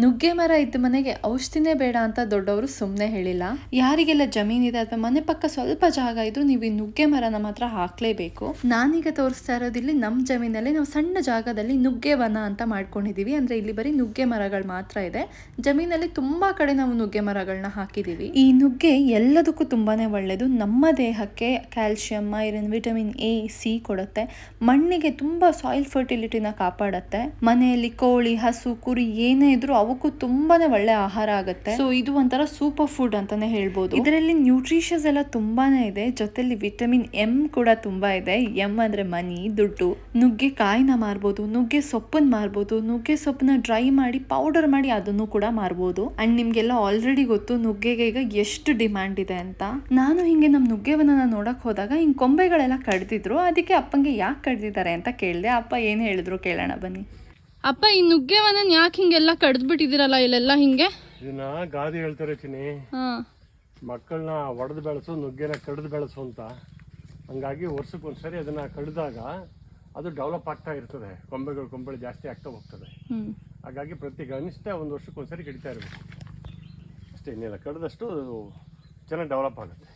ನುಗ್ಗೆ ಮರ ಇದ್ದ ಮನೆಗೆ ಔಷಧಿನೇ ಬೇಡ ಅಂತ ದೊಡ್ಡವರು ಸುಮ್ಮನೆ ಹೇಳಿಲ್ಲ. ಯಾರಿಗೆಲ್ಲ ಜಮೀನಿದೆ ಅಥವಾ ಮನೆ ಪಕ್ಕ ಸ್ವಲ್ಪ ಜಾಗ ಇದ್ರು ನೀವು ಈ ನುಗ್ಗೆ ಮರನ ಮಾತ್ರ ಹಾಕ್ಲೇಬೇಕು. ನಾನೀಗ ತೋರಿಸ್ತಾ ಇರೋದಿಲ್ಲಿ ನಮ್ಮ ಜಮೀನಲ್ಲಿ ನಾವು ಸಣ್ಣ ಜಾಗದಲ್ಲಿ ನುಗ್ಗೆ ವನ ಅಂತ ಮಾಡ್ಕೊಂಡಿದೀವಿ. ಅಂದ್ರೆ ಇಲ್ಲಿ ಬರೀ ನುಗ್ಗೆ ಮರಗಳು ಮಾತ್ರ ಇದೆ. ಜಮೀನಲ್ಲಿ ತುಂಬಾ ಕಡೆ ನಾವು ನುಗ್ಗೆ ಮರಗಳನ್ನ ಹಾಕಿದೀವಿ. ಈ ನುಗ್ಗೆ ಎಲ್ಲದಕ್ಕೂ ತುಂಬಾನೇ ಒಳ್ಳೇದು. ನಮ್ಮ ದೇಹಕ್ಕೆ calcium, iron, vitamin A, C ಕೊಡುತ್ತೆ. ಮಣ್ಣಿಗೆ ತುಂಬಾ ಸಾಯಿಲ್ ಫರ್ಟಿಲಿಟಿನ ಕಾಪಾಡುತ್ತೆ. ಮನೆಯಲ್ಲಿ ಕೋಳಿ, ಹಸು, ಕುರಿ ಏನೇ ಇದ್ರು ಅವಕ್ಕೂ ತುಂಬಾನೇ ಒಳ್ಳೆ ಆಹಾರ ಆಗುತ್ತೆ. ಸೊ ಇದು ಒಂಥರ ಸೂಪರ್ ಫುಡ್ ಅಂತಾನೆ ಹೇಳ್ಬೋದು. ಇದರಲ್ಲಿ ನ್ಯೂಟ್ರಿಷನ್ಸ್ ಎಲ್ಲ ತುಂಬಾನೇ ಇದೆ. ಜೊತೆಲಿ ವಿಟಮಿನ್ ಎಂ ಕೂಡ ತುಂಬಾ ಇದೆ. ಎಂ ಅಂದ್ರೆ ಮನಿ, ದುಡ್ಡು. ನುಗ್ಗೆ ಕಾಯಿನ ಮಾರ್ಬೋದು, ನುಗ್ಗೆ ಸೊಪ್ಪನ್ನ ಮಾರ್ಬೋದು, ನುಗ್ಗೆ ಸೊಪ್ಪನ್ನ ಡ್ರೈ ಮಾಡಿ ಪೌಡರ್ ಮಾಡಿ ಅದನ್ನು ಕೂಡ ಮಾರ್ಬೋದು. ಅಂಡ್ ನಿಮ್ಗೆಲ್ಲ ಆಲ್ರೆಡಿ ಗೊತ್ತು ನುಗ್ಗೆಗೆ ಈಗ ಎಷ್ಟು ಡಿಮ್ಯಾಂಡ್ ಇದೆ ಅಂತ. ನಾನು ಹಿಂಗೆ ನಮ್ ನುಗ್ಗೆವನ್ನ ನೋಡಕ್ ಹೋದಾಗ ಹಿಂಗ್ ಕೊಂಬೆಗಳೆಲ್ಲ ಕಡ್ದಿದ್ರು. ಅದಕ್ಕೆ ಅಪ್ಪಂಗೆ ಯಾಕೆ ಕಡ್ದಿದ್ದಾರೆ ಅಂತ ಕೇಳಿದೆ. ಅಪ್ಪ ಏನ್ ಹೇಳಿದ್ರು ಕೇಳೋಣ ಬನ್ನಿ. ಅಪ್ಪ ಈ ನುಗ್ಗೆವನ್ನ ಯಾಕೆ ಹಿಂಗೆಲ್ಲ ಕಡ್ದ್ಬಿಟ್ಟಿದಿರಲ್ಲ ಇಲ್ಲೆಲ್ಲ ಹಿಂಗೆ? ಇದನ್ನ ಗಾದಿ ಹೇಳ್ತಾರೆ ಚಿನಿ, ಮಕ್ಕಳನ್ನ ಒಡೆದು ಬೆಳೆಸು, ನುಗ್ಗೆನ ಕಡ್ದು ಬೆಳೆಸು ಅಂತ. ಹಂಗಾಗಿ ವರ್ಷಕ್ಕೊಂದ್ಸರಿ ಅದನ್ನ ಕಡ್ದಾಗ ಅದು ಡೆವಲಪ್ ಆಗ್ತಾ ಇರ್ತದೆ, ಕೊಂಬೆಗಳು ಜಾಸ್ತಿ ಆಗ್ತಾ ಹೋಗ್ತದೆ. ಹಾಗಾಗಿ ಪ್ರತಿ ಕನಿಷ್ಠ ಒಂದು ವರ್ಷಕ್ಕೊಂದ್ಸರಿ ಕಡಿತಾ ಇರಬೇಕು ಅಷ್ಟೇ. ಇನ್ನೆಲ್ಲ ಕಡ್ದಷ್ಟು ಚೆನ್ನಾಗಿ ಡೆವಲಪ್ ಆಗುತ್ತೆ.